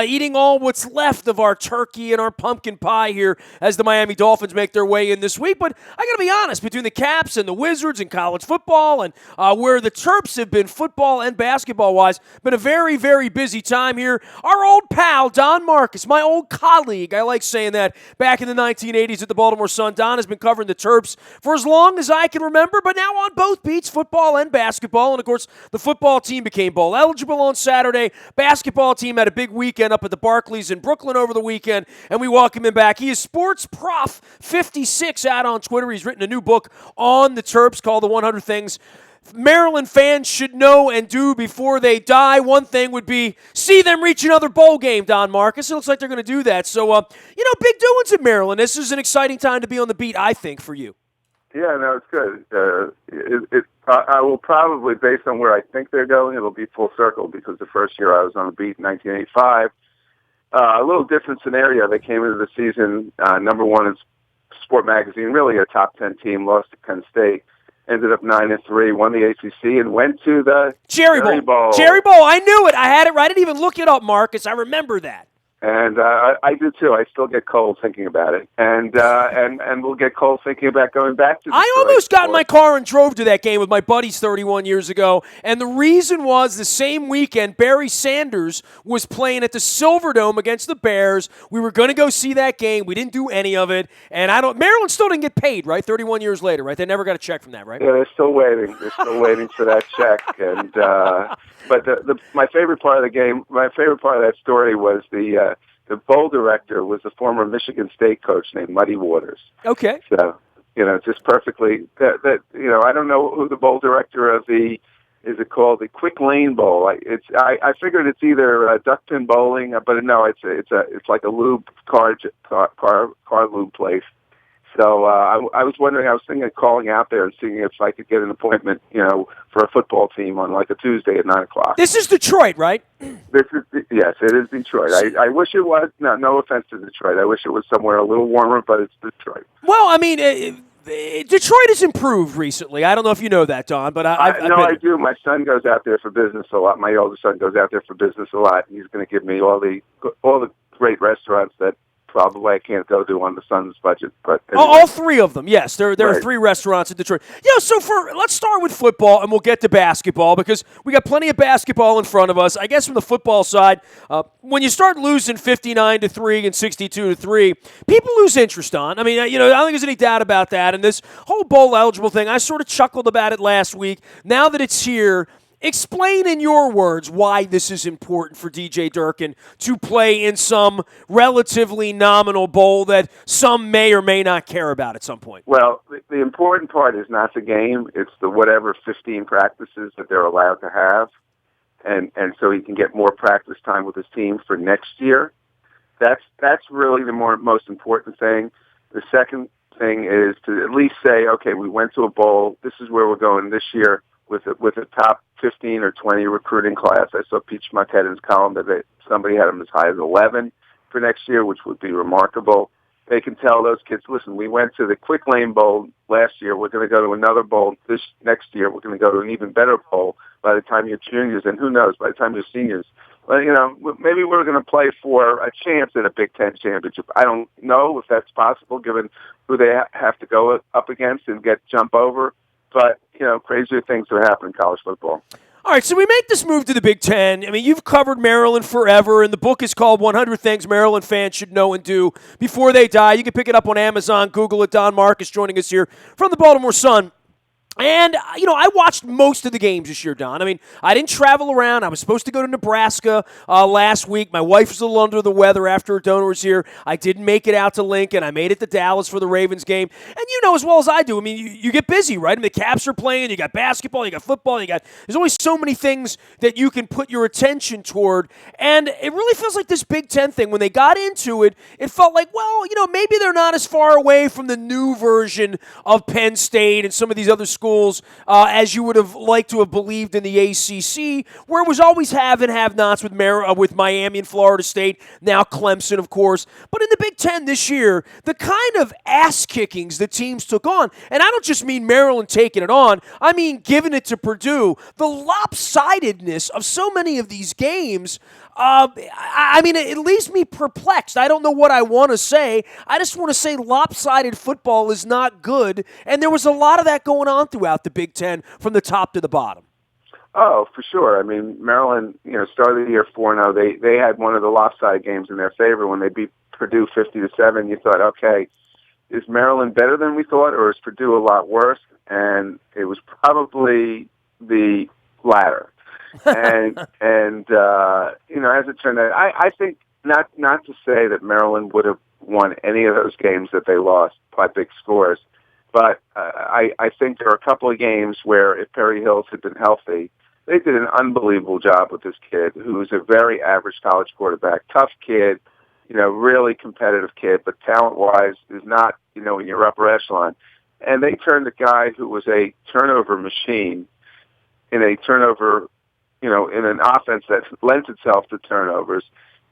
eating all what's left of our turkey and our pumpkin pie here as the Miami Dolphins make their way in this week. But I got to be honest, between the Caps and the Wizards and college football and where the Terps have been football and basketball-wise, been a very, very busy time here. Our old pal, Don Marcus, my old colleague, I like saying that, back in the 1980s at the Baltimore Sun. Don has been covering the Terps for as long as I can remember, but now on both beats, football and basketball. And, of course, the football team became bowl eligible on Saturday. Basketball team had a big weekend up at the Barclays in Brooklyn over the weekend, and we welcome him back. He is Sports Prof 56 out on Twitter. He's written a new book on the Terps called The 100 Things Maryland fans should know and do before they die. One thing would be see them reach another bowl game, Don Marcus. It looks like they're going to do that. So, big doings in Maryland. This is an exciting time to be on the beat, I think, for you. Yeah, no, it's good. I will probably, based on where I think they're going, it'll be full circle because the first year I was on the beat in 1985, a little different scenario. They came into the season number one in Sport Magazine, really a top 10 team, lost to Penn State, ended up 9-3, won the ACC, and went to the Cherry Bowl. Cherry Bowl, I knew it. I had it right. I didn't even look it up, Marcus. I remember that. And I do too. I still get cold thinking about it, and we'll get cold thinking about going back to. I almost got in my car and drove to that game with my buddies 31 years ago, and the reason was the same weekend Barry Sanders was playing at the Silverdome against the Bears. We were going to go see that game. We didn't do any of it, and Maryland still didn't get paid, right? 31 years later, right? They never got a check from that, right? Yeah, they're still waiting. They're still waiting for that check, and. But my favorite part of the game, my favorite part of that story was the bowl director was a former Michigan State coach named Muddy Waters. Okay. So, just perfectly, I don't know who the bowl director of is it called the Quick Lane Bowl? I figured it's either duckpin bowling, but no, it's like a lube car lube place. So I was wondering, I was thinking of calling out there and seeing if I could get an appointment, for a football team on like a Tuesday at 9:00. This is Detroit, right? Yes, it is Detroit. I wish it was. No offense to Detroit. I wish it was somewhere a little warmer, but it's Detroit. Well, I mean, Detroit has improved recently. I don't know if you know that, Don, but I do. My son goes out there for business a lot. My oldest son goes out there for business a lot, and he's going to give me all the great restaurants that probably I can't go to on the Sun's budget, but anyway. All three of them, yes. There are three restaurants in Detroit. So let's start with football, and we'll get to basketball because we got plenty of basketball in front of us. I guess from the football side, when you start losing 59-3 and 62-3, people lose interest on. I mean, I don't think there's any doubt about that. And this whole bowl eligible thing, I sort of chuckled about it last week. Now that it's here. Explain in your words why this is important for DJ Durkin to play in some relatively nominal bowl that some may or may not care about at some point. Well, the important part is not the game. It's the whatever 15 practices that they're allowed to have. And so he can get more practice time with his team for next year. That's really the most important thing. The second thing is to at least say, okay, we went to a bowl. This is where we're going this year. With a top 15 or 20 recruiting class. I saw Pete Schmuckhead's column that somebody had them as high as 11 for next year, which would be remarkable. They can tell those kids, listen, we went to the Quick Lane Bowl last year. We're going to go to another bowl this next year. We're going to go to an even better bowl by the time you're juniors, and who knows, by the time you're seniors. Well, maybe we're going to play for a chance at a Big Ten championship. I don't know if that's possible given who they have to go up against and jump over. But, crazier things are happening in college football. All right, so we make this move to the Big Ten. I mean, you've covered Maryland forever, and the book is called 100 Things Maryland Fans Should Know and Do Before They Die. You can pick it up on Amazon, Google it. Don Marcus joining us here from the Baltimore Sun. And, I watched most of the games this year, Don. I mean, I didn't travel around. I was supposed to go to Nebraska last week. My wife was a little under the weather after her donor was here. I didn't make it out to Lincoln. I made it to Dallas for the Ravens game. And you know as well as I do, I mean, you get busy, right? I mean, the Caps are playing. You got basketball. You got football. There's always so many things that you can put your attention toward. And it really feels like this Big Ten thing, when they got into it, it felt like, well, maybe they're not as far away from the new version of Penn State and some of these other schools as you would have liked to have believed in the ACC, where it was always have and have-nots with Miami and Florida State, now Clemson, of course. But in the Big Ten this year, the kind of ass-kickings the teams took on, and I don't just mean Maryland taking it on, I mean giving it to Purdue, the lopsidedness of so many of these games, I mean, it leaves me perplexed. I don't know what I want to say. I just want to say lopsided football is not good, and there was a lot of that going on throughout the Big Ten from the top to the bottom. Oh, for sure. I mean, Maryland, started the year 4-0. They had one of the lopsided games in their favor when they beat Purdue 50-7. You thought, okay, is Maryland better than we thought, or is Purdue a lot worse? And it was probably the latter. As it turned out, I think not to say that Maryland would have won any of those games that they lost by big scores, but I think there are a couple of games where if Perry Hills had been healthy, they did an unbelievable job with this kid who's a very average college quarterback, tough kid, really competitive kid, but talent-wise is not, in your upper echelon. And they turned a guy who was a turnover machine in a turnover, in an offense that lends itself to turnovers,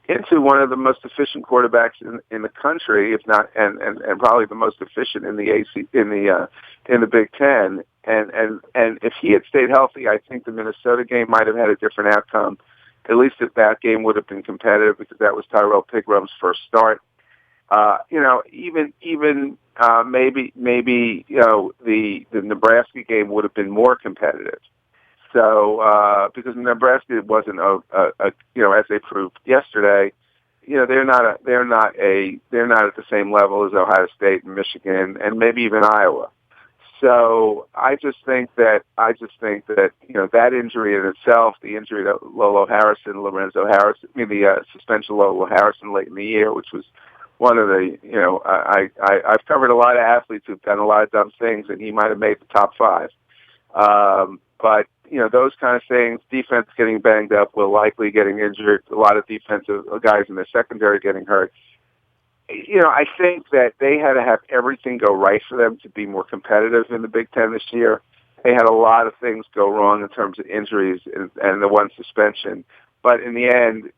into one of the most efficient quarterbacks in the country, if not, and probably the most efficient in the in the Big Ten. And if he had stayed healthy, I think the Minnesota game might have had a different outcome. At least if that game would have been competitive, because that was Tyrell Pigram's first start. Even maybe the Nebraska game would have been more competitive. So because Nebraska wasn't as they proved yesterday, they're not at the same level as Ohio State and Michigan and maybe even Iowa. So I just think that that injury in itself, the injury to the suspension of Lorenzo Harrison late in the year, which was one of the I've covered a lot of athletes who've done a lot of dumb things, and he might have made the top 5. But those kind of things, defense getting banged up, Will Likely getting injured, a lot of defensive guys in the secondary getting hurt. I think that they had to have everything go right for them to be more competitive in the Big Ten this year. They had a lot of things go wrong in terms of injuries and the one suspension. But in the end,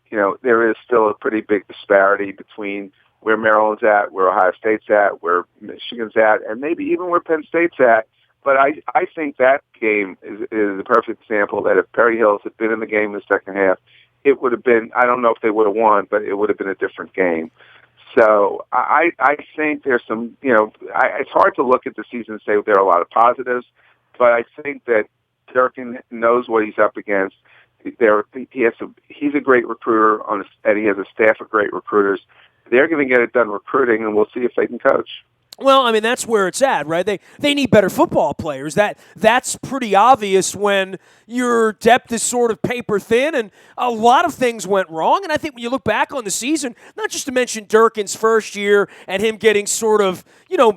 there is still a pretty big disparity between where Maryland's at, where Ohio State's at, where Michigan's at, and maybe even where Penn State's at. But I think that game is a perfect example that if Perry Hills had been in the game in the second half, it would have been, I don't know if they would have won, but it would have been a different game. So I think there's some, it's hard to look at the season and say there are a lot of positives, but I think that Durkin knows what he's up against. He's a great recruiter, and he has a staff of great recruiters. They're going to get it done recruiting, and we'll see if they can coach. Well, I mean, that's where it's at, right? They need better football players. That's pretty obvious when your depth is sort of paper thin, and a lot of things went wrong. And I think when you look back on the season, not just to mention Durkin's first year and him getting sort of,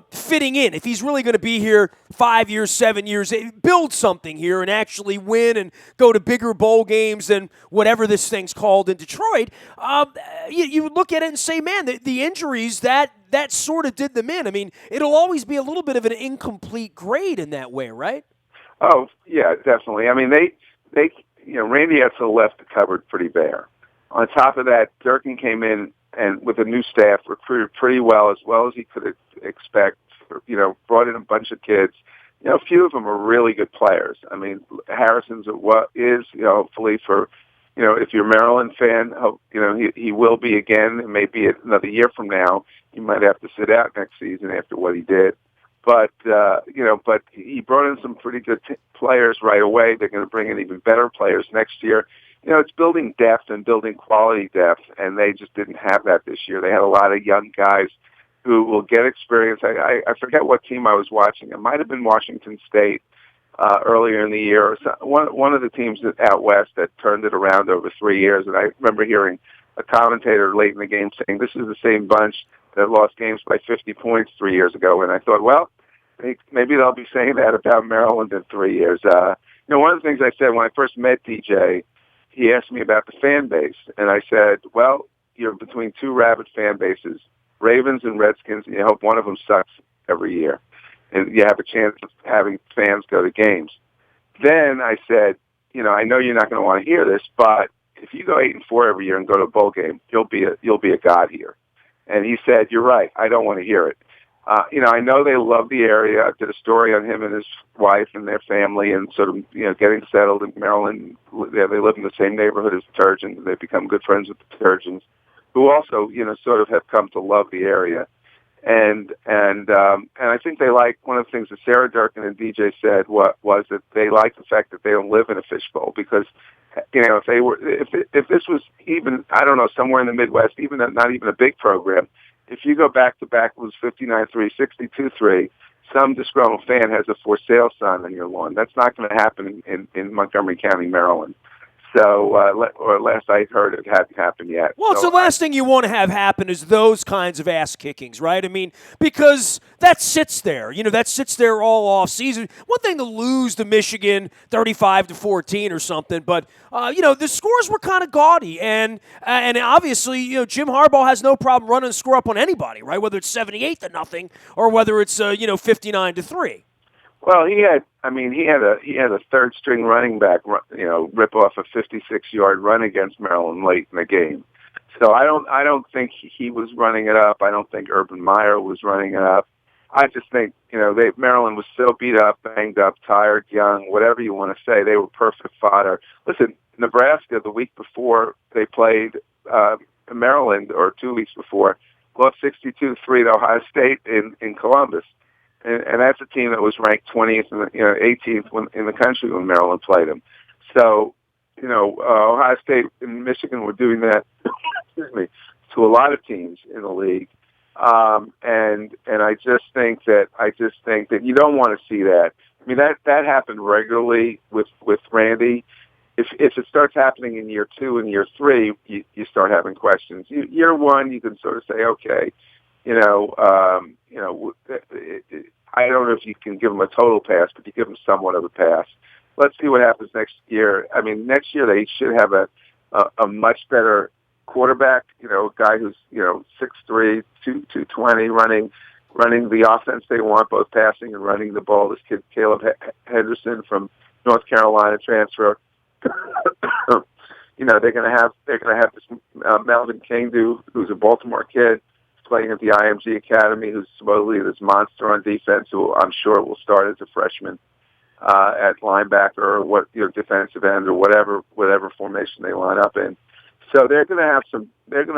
fitting in. If he's really going to be here 5 years, 7 years, build something here and actually win and go to bigger bowl games than whatever this thing's called in Detroit. You look at it and say, man, the injuries that sort of did them in. I mean, it'll always be a little bit of an incomplete grade in that way, right? Oh, yeah, definitely. I mean, they Randy Edsall left the cupboard pretty bare. On top of that, Durkin came in and with a new staff recruited pretty well as he could expect. Brought in a bunch of kids. A few of them are really good players. I mean, Harrison's hopefully for. If you're a Maryland fan, he will be again. It may be another year from now. He might have to sit out next season after what he did. But he brought in some pretty good players right away. They're going to bring in even better players next year. It's building depth and building quality depth, and they just didn't have that this year. They had a lot of young guys who will get experience. I forget what team I was watching. It might have been Washington State. Earlier in the year, one of the teams out west that turned it around over 3 years, and I remember hearing a commentator late in the game saying, "This is the same bunch that lost games by 50 points 3 years ago." And I thought, well, maybe they'll be saying that about Maryland in 3 years. One of the things I said when I first met DJ, he asked me about the fan base, and I said, "Well, you're between two rabid fan bases, Ravens and Redskins, and you hope one of them sucks every year. And you have a chance of having fans go to games." Then I said, I know you're not going to want to hear this, but if you go 8-4 every year and go to a bowl game, you'll be a god here. And he said, "You're right. I don't want to hear it." I know they love the area. I did a story on him and his wife and their family, and sort of getting settled in Maryland. They live in the same neighborhood as the Turgeons. They've become good friends with the Turgeons, who also sort of have come to love the area. And I think they like, one of the things that Sarah Durkin and DJ said was that they like the fact that they don't live in a fishbowl, because if this was even, I don't know, somewhere in the Midwest, even not even a big program, if you go back to back, it was 59-3, 62-3. Some disgruntled fan has a for sale sign on your lawn. That's not going to happen in Montgomery County, Maryland. So, or last I heard, it hadn't happened yet. Well, it's the last thing you want to have happen is those kinds of ass kickings, right? I mean, because that sits there. That sits there all off season. One thing to lose to Michigan 35-14 or something, but the scores were kind of gaudy, and obviously, Jim Harbaugh has no problem running the score up on anybody, right? Whether it's 78-0 or whether it's 59-3. Well, he had a third string running back, rip off a 56-yard run against Maryland late in the game. So I don't think he was running it up. I don't think Urban Meyer was running it up. I just think, Maryland was so beat up, banged up, tired, young, whatever you want to say. They were perfect fodder. Listen, Nebraska, the week before they played Maryland, or 2 weeks before, lost 62-3 to Ohio State in Columbus. And that's a team that was ranked 20th and 18th in the country when Maryland played them. So, Ohio State and Michigan were doing that, excuse me, to a lot of teams in the league. And I just think that you don't want to see that. I mean, that happened regularly with Randy. If it starts happening in year 2 and year 3, you start having questions. Year 1, you can sort of say, okay, I don't know if you can give them a total pass, but you give them somewhat of a pass. Let's see what happens next year. I mean, next year they should have a much better quarterback, a guy who's 6'3", 220, running the offense they want, both passing and running the ball. This kid Caleb Henderson from North Carolina transfer. They're going to have this Melvin Kingdu, who's a Baltimore kid, playing at the IMG Academy, who's supposedly this monster on defense, who I'm sure will start as a freshman at linebacker or defensive end or whatever formation they line up in. So they're going to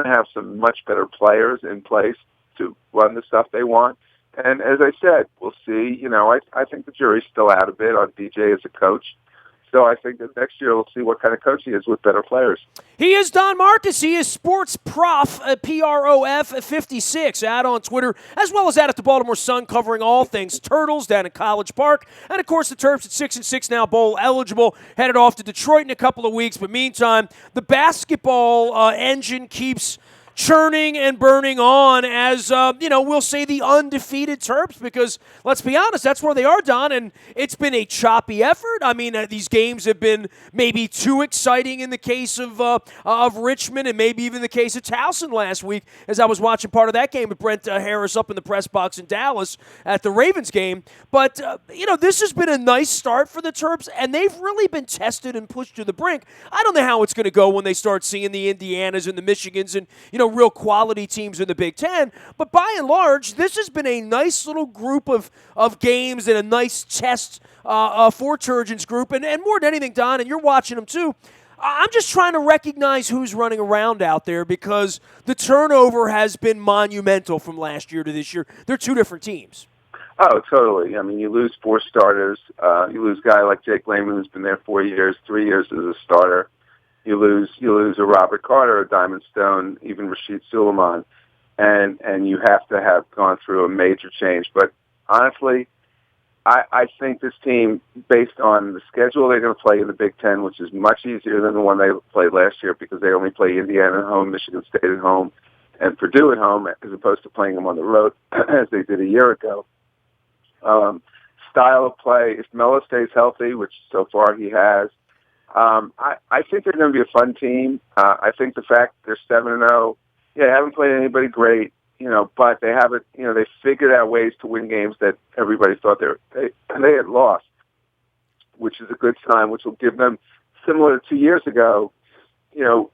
have some much better players in place to run the stuff they want. And as I said, we'll see. I think the jury's still out a bit on DJ as a coach. So I think that next year we'll see what kind of coach he is with better players. He is Don Marcus. He is Sports Prof, PROF 56, out on Twitter, as well as out at the Baltimore Sun, covering all things Turtles down at College Park. And, of course, the Terps at 6-6 now, bowl eligible, headed off to Detroit in a couple of weeks. But meantime, the basketball engine keeps churning and burning on as, we'll say the undefeated Terps, because let's be honest, that's where they are, Don, and it's been a choppy effort. I mean, these games have been maybe too exciting in the case of Richmond, and maybe even the case of Towson last week, as I was watching part of that game with Brent Harris up in the press box in Dallas at the Ravens game. But, this has been a nice start for the Terps, and they've really been tested and pushed to the brink. I don't know how it's going to go when they start seeing the Indianas and the Michigans and, real quality teams in the Big Ten. But by and large, this has been a nice little group of games and a nice test for Turgeon's group. And more than anything, Don, and you're watching them too, I'm just trying to recognize who's running around out there, because the turnover has been monumental from last year to this year. They're two different teams. Oh, totally. I mean, you lose 4 starters. You lose a guy like Jake Lehman, who's been there 4 years, 3 years as a starter. You lose a Robert Carter, a Diamond Stone, even Rashid Suleiman, and you have to have gone through a major change. But honestly, I think this team, based on the schedule they're going to play in the Big Ten, which is much easier than the one they played last year, because they only play Indiana at home, Michigan State at home, and Purdue at home, as opposed to playing them on the road as they did a year ago. Style of play, if Melo stays healthy, which so far he has, I think they're going to be a fun team. I think the fact they're 7-0, they haven't played anybody great, but they haven't, they figured out ways to win games that everybody thought they had lost, which is a good sign, which will give them, similar to 2 years ago,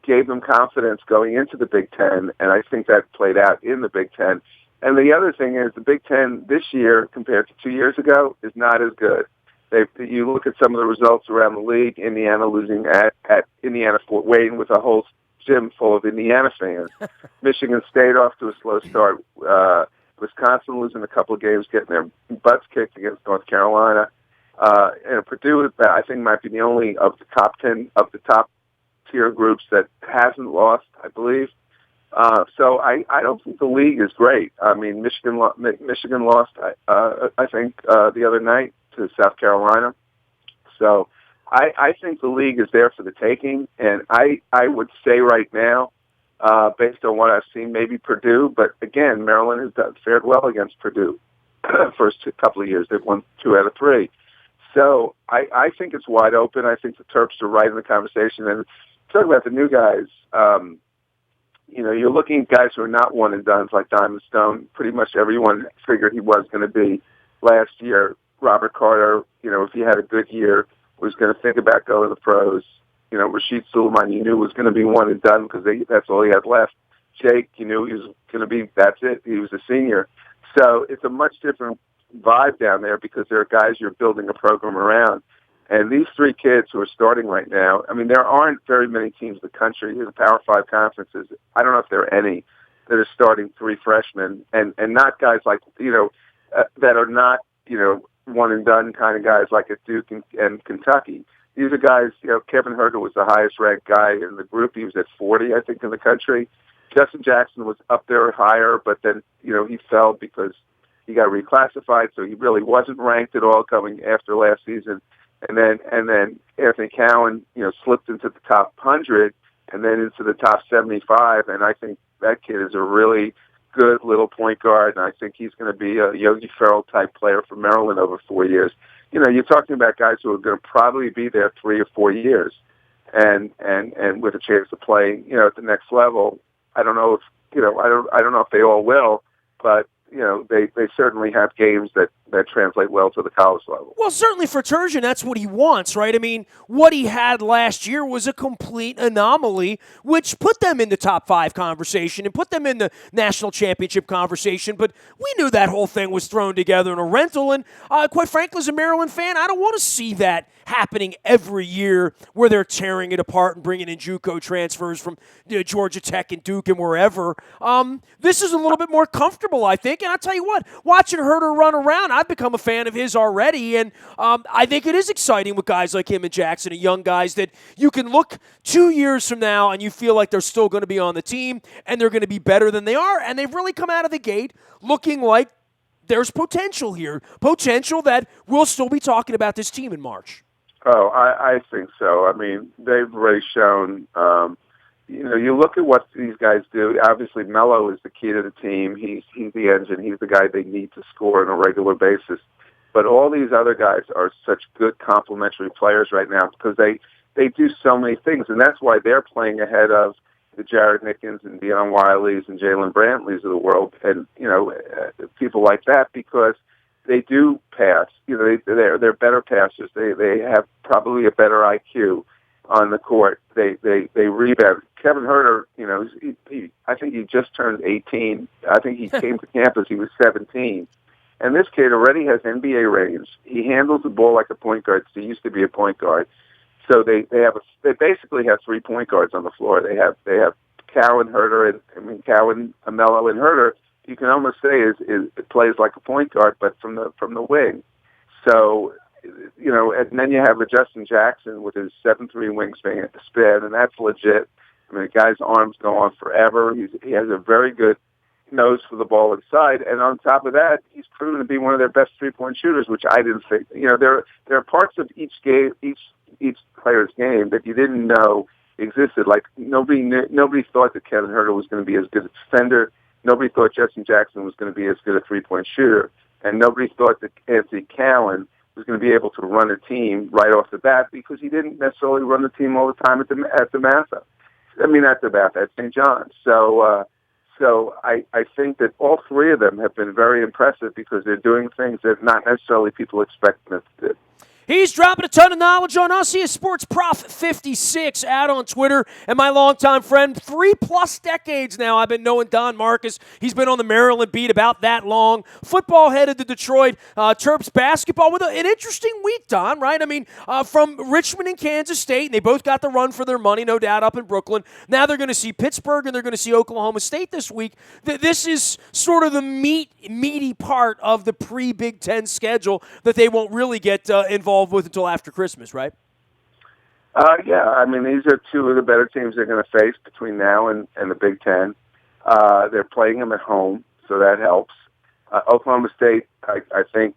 gave them confidence going into the Big Ten, and I think that played out in the Big Ten. And the other thing is the Big Ten this year compared to 2 years ago is not as good. You look at some of the results around the league, Indiana losing at Indiana Fort Wayne with a whole gym full of Indiana fans. Michigan State off to a slow start. Wisconsin losing a couple of games, getting their butts kicked against North Carolina. And Purdue, I think, might be the only of the top 10 of the top tier groups that hasn't lost, I believe. So I don't think the league is great. I mean, Michigan lost, I think, the other night to South Carolina. So I think the league is there for the taking, and I would say right now, based on what I've seen, maybe Purdue. But again, Maryland has fared well against Purdue first couple of years. They've won 2 out of 3. So I think it's wide open. I think the Terps are right in the conversation. And talking about the new guys, you're looking at guys who are not one and dones like Diamond Stone. Pretty much everyone figured he was going to be last year. Robert Carter, if he had a good year, was going to think about going to the pros. Rashid Suleiman, you knew was going to be one and done because that's all he had left. Jake, you knew he was going to be, that's it. He was a senior. So it's a much different vibe down there because there are guys you're building a program around. And these 3 kids who are starting right now, I mean, there aren't very many teams in the country in the Power 5 conferences. I don't know if there are any that are starting 3 freshmen and not guys like, that are not, one and done kind of guys like at Duke and Kentucky. These are guys, Kevin Herter was the highest ranked guy in the group. He was at 40, I think, in the country. Justin Jackson was up there higher, but then, he fell because he got reclassified, so he really wasn't ranked at all coming after last season. And then Anthony Cowan, slipped into the top 100 and then into the top 75. And I think that kid is a really good little point guard, and I think he's going to be a Yogi Ferrell type player for Maryland over 4 years. You're talking about guys who are going to probably be there 3 or 4 years, and with a chance to play, at the next level. I don't know if I don't know if they all will, but they certainly have games that translate well to the college level. Well, certainly for Turgeon, that's what he wants, right? I mean, what he had last year was a complete anomaly, which put them in the top 5 conversation and put them in the national championship conversation. But we knew that whole thing was thrown together in a rental. And quite frankly, as a Maryland fan, I don't want to see that happening every year where they're tearing it apart and bringing in JUCO transfers from Georgia Tech and Duke and wherever. This is a little bit more comfortable, I think. And I'll tell you what, watching Herter run around, I've become a fan of his already. And I think it is exciting with guys like him and Jackson, and young guys that you can look 2 years from now and you feel like they're still going to be on the team and they're going to be better than they are. And they've really come out of the gate looking like there's potential here, potential that we'll still be talking about this team in March. Oh, I think so. I mean, they've already shown, you look at what these guys do. Obviously, Melo is the key to the team. He's the engine. He's the guy they need to score on a regular basis. But all these other guys are such good complementary players right now because they do so many things, and that's why they're playing ahead of the Jared Nickens and Deion Wileys and Jalen Brantleys of the world, and people like that because they do pass. They're better passers. They have probably a better IQ on the court. They rebound. Kevin Herter, I think he just turned 18. I think he came to campus. He was 17. And this kid already has NBA range. He handles the ball like a point guard. He used to be a point guard. So they basically have 3 point guards on the floor. They have Cowan, Herter, Cowan, Melo, and Herter. You can almost say is plays like a point guard, but from the wing. So and then you have Justin Jackson with his 7'3" wingspan, and that's legit. I mean, the guy's arms go on forever. He has a very good nose for the ball inside, and on top of that, he's proven to be one of their best 3-point shooters, which I didn't think. There are parts of each game, each player's game that you didn't know existed. Like nobody thought that Kevin Herter was going to be as good a defender. Nobody thought Justin Jackson was going to be as good a 3-point shooter, and nobody thought that Anthony Cowan was going to be able to run a team right off the bat because he didn't necessarily run the team all the time at the Massa. At St. John's. So I think that all 3 of them have been very impressive because they're doing things that not necessarily people expect them to do. He's dropping a ton of knowledge on us. He is Sports Prof 56 out on Twitter, and my longtime friend, 3+ decades now. I've been knowing Don Marcus. He's been on the Maryland beat about that long. Football headed to Detroit. Terps basketball with an interesting week, Don, right? I mean, from Richmond and Kansas State, and they both got the run for their money, no doubt, up in Brooklyn. Now they're going to see Pittsburgh, and they're going to see Oklahoma State this week. This is sort of the meaty part of the pre-Big Ten schedule that they won't really get involved with until after Christmas, right? Yeah, I mean, these are two of the better teams they're going to face between now and the Big Ten. They're playing them at home, so that helps. Oklahoma State, I think,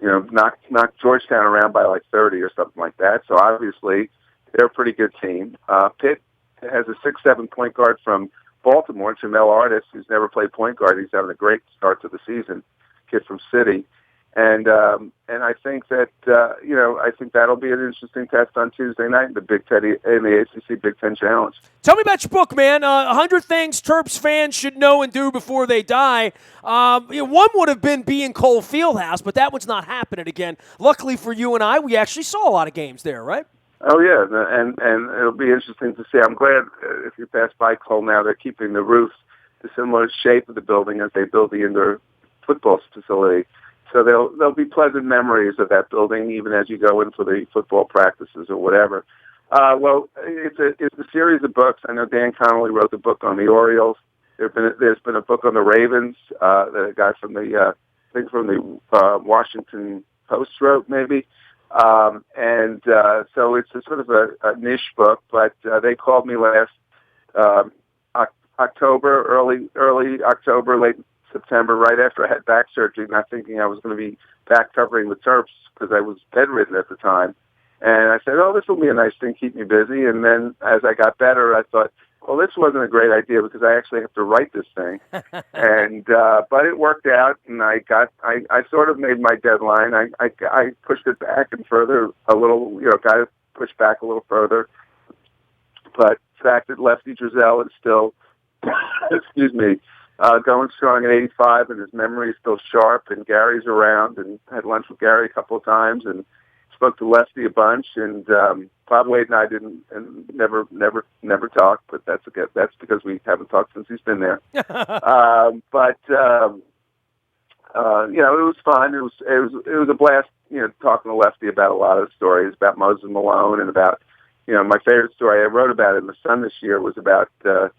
knocked Georgetown around by like 30 or something like that. So obviously, they're a pretty good team. Pitt has a 6'7" point guard from Baltimore, Jamel Artis, who's never played point guard. He's having a great start to the season. Kid from City. And I think that I think that'll be an interesting test on Tuesday night in the ACC Big Ten Challenge. Tell me about your book, man. 100 Things Terps fans should know and do before they die. One would have been being Cole Fieldhouse, but that one's not happening again. Luckily for you and I, we actually saw a lot of games there, right? Oh yeah, and it'll be interesting to see. I'm glad if you pass by Cole now, they're keeping the roof the similar shape of the building as they build the indoor football facility. So there'll be pleasant memories of that building, even as you go in for the football practices or whatever. It's a series of books. I know Dan Connolly wrote the book on the Orioles. There's been a book on the Ravens. The guy from the Washington Post wrote maybe. So it's a sort of a niche book. But they called me last October, early October, late September, right after I had back surgery, not thinking I was going to be back covering the Terps because I was bedridden at the time. And I said, this will be a nice thing, keep me busy. And then as I got better, I thought, this wasn't a great idea because I actually have to write this thing. But it worked out, and I sort of made my deadline. I pushed it back and further a little, got it pushed back a little further. But the fact that Lefty Driesell is still, going strong at 85, and his memory is still sharp, and Gary's around, and had lunch with Gary a couple of times, and spoke to Lefty a bunch, and Bob Wade and I never talked, but that's because we haven't talked since he's been there. It was fun. It was a blast, talking to Lefty about a lot of stories about Moses Malone and about, my favorite story I wrote about in the Sun this year was about the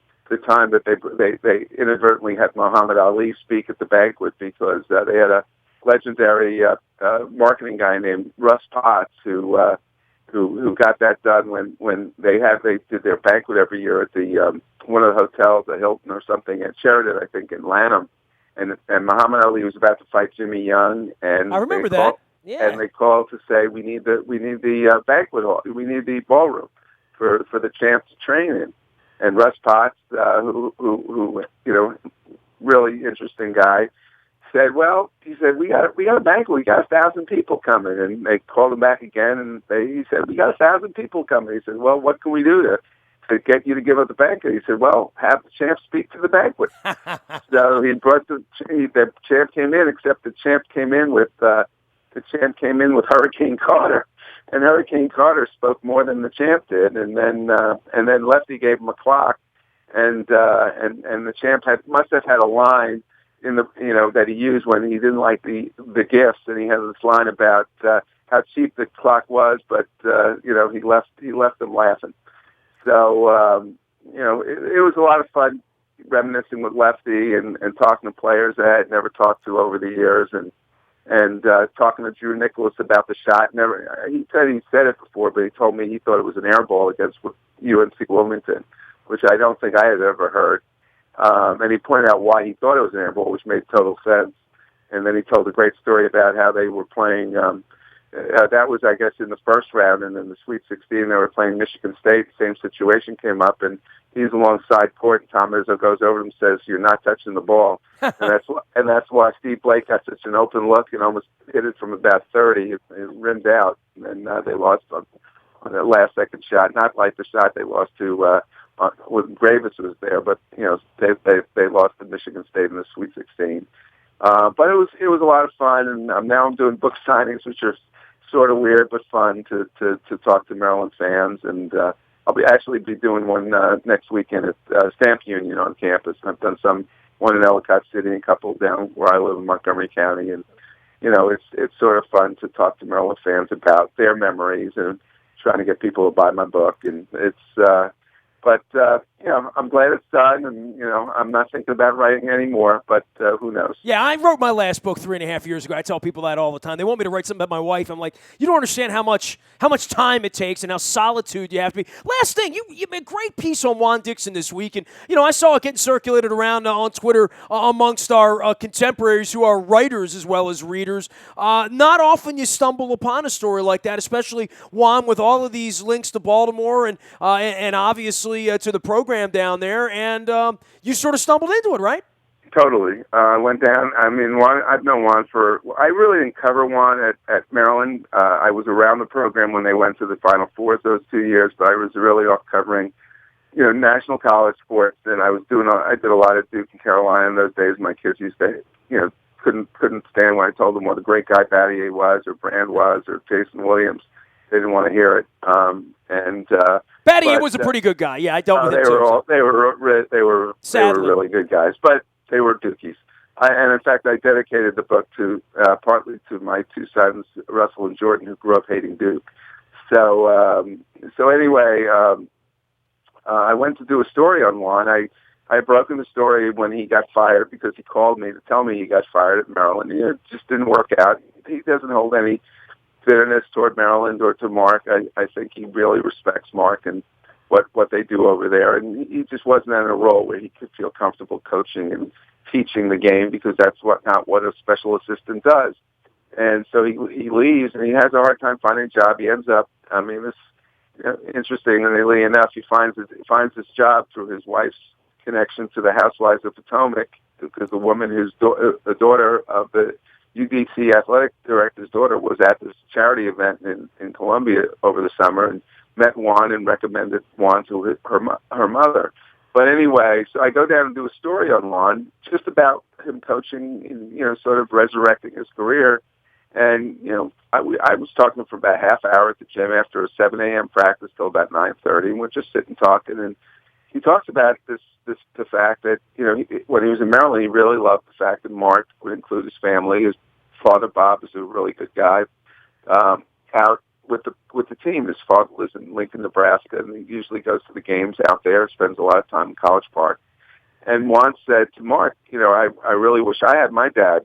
time that they inadvertently had Muhammad Ali speak at the banquet because they had a legendary marketing guy named Russ Potts who got that done when they did their banquet every year at the one of the hotels, the Hilton or something at Sheridan, I think, in Lanham, and Muhammad Ali was about to fight Jimmy Young, and I remember that. Yeah. And they called to say we need the banquet hall, we need the ballroom for the champ to train in. And Russ Potts, who really interesting guy, said, he said, we got a banquet, we got 1,000 people coming. And they called him back again, and he said, we got 1,000 people coming. He said, well, what can we do to get you to give up the banquet? He said, well, have the champ speak to the banquet. So he brought the champ came in, except the champ came in with Hurricane Carter. And Hurricane Carter spoke more than the champ did, and then Lefty gave him a clock, and the champ must have had a line in the that he used when he didn't like the gifts, and he had this line about how cheap the clock was, but he left them laughing. So it was a lot of fun reminiscing with Lefty and talking to players that I had never talked to over the years, and talking to Drew Nicholas about the shot. He said it before, but he told me he thought it was an air ball against UNC Wilmington, which I don't think I had ever heard. And he pointed out why he thought it was an air ball, which made total sense. And then he told a great story about how they were playing. That was, I guess, in the first round, and in the Sweet 16, they were playing Michigan State. The same situation came up, and he's alongside court, and Tom Izzo goes over to him and says, "You're not touching the ball," and that's why Steve Blake got such an open look and almost hit it from about 30. It rimmed out, and they lost on that last second shot. Not like the shot they lost to when Gravis was there, but they lost to Michigan State in the Sweet 16. But it was a lot of fun, and now I'm doing book signings, which are sort of weird but fun to talk to Maryland fans, and I'll actually be doing one next weekend at Stamp Union on campus. I've done one in Ellicott City and a couple down where I live in Montgomery County, and it's sort of fun to talk to Maryland fans about their memories and trying to get people to buy my book, and but I'm glad it's done, and I'm not thinking about writing anymore, but who knows? Yeah, I wrote my last book 3.5 years ago. I tell people that all the time. They want me to write something about my wife. I'm like, you don't understand how much time it takes and how solitude you have to be. Last thing, you made a great piece on Juan Dixon this week, and I saw it getting circulated around on Twitter amongst our contemporaries who are writers as well as readers. Not often you stumble upon a story like that, especially Juan with all of these links to Baltimore and obviously to the program down there, and you sort of stumbled into it, right? Totally. I went down. I mean, Juan, I've known Juan I really didn't cover Juan at Maryland. I was around the program when they went to the Final Fours those 2 years, but I was really off covering, national college sports, and I did a lot of Duke and Carolina in those days. My kids used to, couldn't stand when I told them what a great guy Battier was, or Brand was, or Jason Williams. They didn't want to hear it. Battier was a pretty good guy. Yeah, I dealt with him too. They were really good guys, but they were Dukies. And in fact, I dedicated the book partly to my two sons, Russell and Jordan, who grew up hating Duke. So anyway, I went to do a story on Juan. I had broken the story when he got fired because he called me to tell me he got fired at Maryland. It just didn't work out. He doesn't hold any bitterness toward Maryland or to Mark. I think he really respects Mark and what they do over there, and he just wasn't in a role where he could feel comfortable coaching and teaching the game, because that's not what a special assistant does. And so he leaves, and he has a hard time finding a job. He ends up, interestingly enough, he finds this job through his wife's connection to the Housewives of Potomac, because the woman the daughter of the UDC athletic director's daughter was at this charity event in Columbia over the summer and met Juan and recommended Juan to her mother. But anyway, so I go down and do a story on Juan, just about him coaching and, sort of resurrecting his career. And, I was talking to him for about a half hour at the gym after a 7 a.m. practice till about 9:30, and we're just sitting talking. And he talks about the fact that, when he was in Maryland, he really loved the fact that Mark would include his family. His father, Bob, is a really good guy, out with the team. His father lives in Lincoln, Nebraska, and he usually goes to the games out there, spends a lot of time in College Park. And Juan said to Mark, I really wish I had my dad,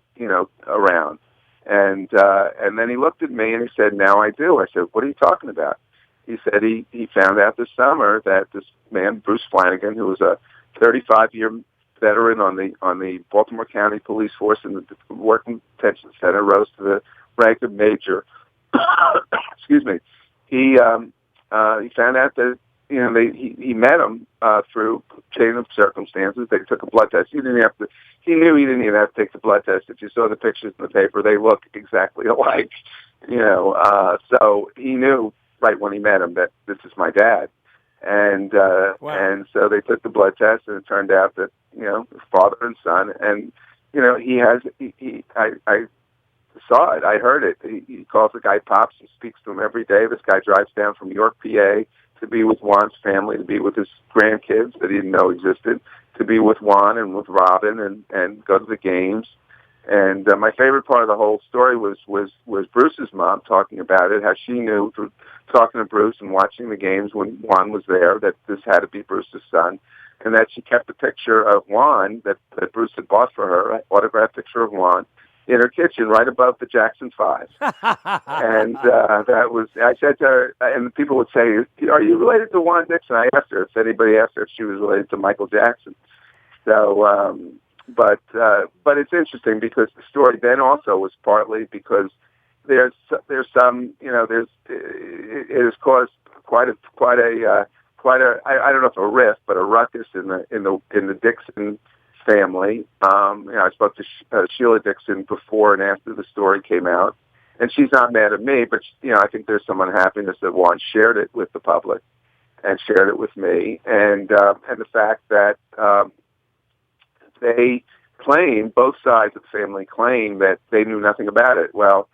around. And then he looked at me and he said, now I do. I said, what are you talking about? He said he found out this summer that this man, Bruce Flanagan, who was a 35-year veteran on the Baltimore County Police Force in the Working Detention Center, rose to the rank of major. Excuse me. He found out that he met him through chain of circumstances. They took a blood test. He knew he didn't even have to take the blood test. If you saw the pictures in the paper, they look exactly alike. So he knew right when he met him that this is my dad. And wow. And so they took the blood test, and it turned out that father and son. And I saw it. I heard it. He calls the guy Pops and speaks to him every day. This guy drives down from York, PA, to be with Juan's family, to be with his grandkids that he didn't know existed, to be with Juan and with Robin, and go to the games. And my favorite part of the whole story was Bruce's mom talking about it, how she knew through talking to Bruce and watching the games when Juan was there that this had to be Bruce's son, and that she kept a picture of Juan that Bruce had bought for her, an autographed picture of Juan, in her kitchen right above the Jackson 5. And that was, I said to her, and people would say, are you related to Juan Dixon? I asked her if anybody asked her if she was related to Michael Jackson. So, but it's interesting because the story then also was partly because there's some, it has caused quite a I don't know if a rift, but a ruckus in the Dixon family. I spoke to Sheila Dixon before and after the story came out, and she's not mad at me, but I think there's some unhappiness that Juan shared it with the public and shared it with me, and the fact that they claim, both sides of the family claim, that they knew nothing about it. Well,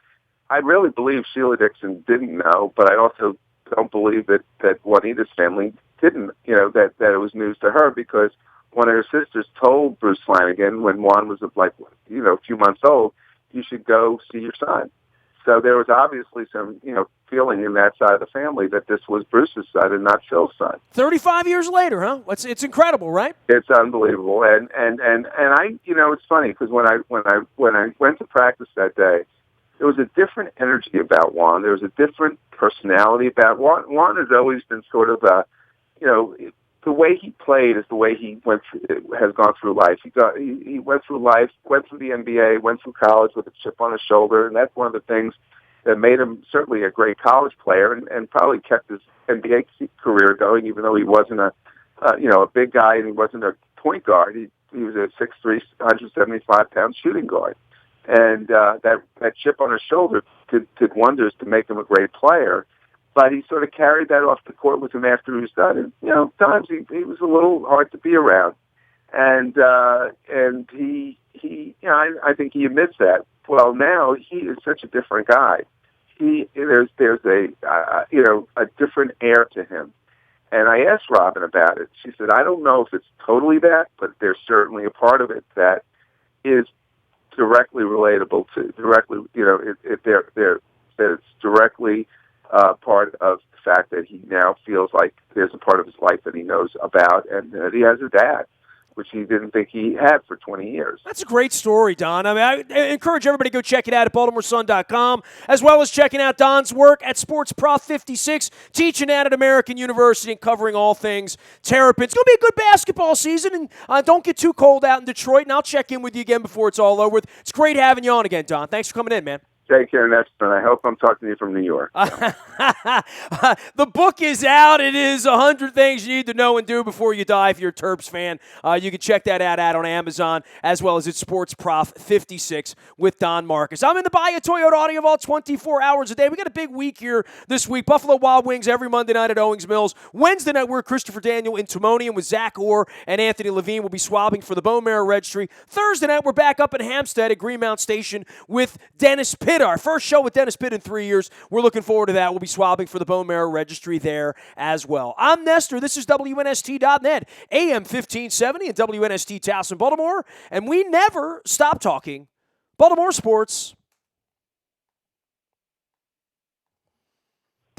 I really believe Sheila Dixon didn't know, but I also don't believe that Juanita's family didn't, that it was news to her, because one of her sisters told Bruce Flanagan when Juan was like, a few months old, you should go see your son. So there was obviously some, feeling in that side of the family that this was Bruce's son and not Phil's son. 35 years later, huh? It's incredible, right? It's unbelievable. And I, it's funny because when I went to practice that day, there was a different energy about Juan. There was a different personality about Juan. Juan has always been sort of the way he played is the way he has gone through life. He went through life, went through the NBA, went through college with a chip on his shoulder, and that's one of the things that made him certainly a great college player and probably kept his NBA career going, even though he wasn't a big guy and he wasn't a point guard. He was a 6'3", 175-pound shooting guard. And that chip on his shoulder did wonders to make him a great player. But he sort of carried that off the court with him after he was done. And, times he was a little hard to be around. And he I think he admits that. Well, now he is such a different guy. There's a different air to him. And I asked Robin about it. She said, I don't know if it's totally that, but there's certainly a part of it that is directly relatable to that it's directly part of the fact that he now feels like there's a part of his life that he knows about, and that he has a dad, which he didn't think he had for 20 years. That's a great story, Don. I encourage everybody to go check it out at BaltimoreSun.com, as well as checking out Don's work at Sports Prof 56, teaching at American University and covering all things Terrapins. It's going to be a good basketball season, and don't get too cold out in Detroit, and I'll check in with you again before it's all over. It's great having you on again, Don. Thanks for coming in, man. Take care, Nestor, and I hope I'm talking to you from New York. The book is out. It is 100 Things You Need to Know and Do Before You Die if you're a Terps fan. You can check that out on Amazon, as well as at Sports Prof 56 with Don Marcus. I'm in the Bahia Toyota Audio Vault 24 hours a day. We got a big week here this week. Buffalo Wild Wings every Monday night at Owings Mills. Wednesday night, we're Christopher Daniel in Timonium with Zach Orr and Anthony Levine. Will be swabbing for the Bone Marrow Registry. Thursday night, we're back up in Hampstead at Greenmount Station with Dennis Pitt. Our first show with Dennis Pitt in 3 years. We're looking forward to that. We'll be swabbing for the Bone Marrow Registry there as well. I'm Nestor. This is WNST.net, AM 1570 and WNST Towson, Baltimore. And we never stop talking Baltimore sports.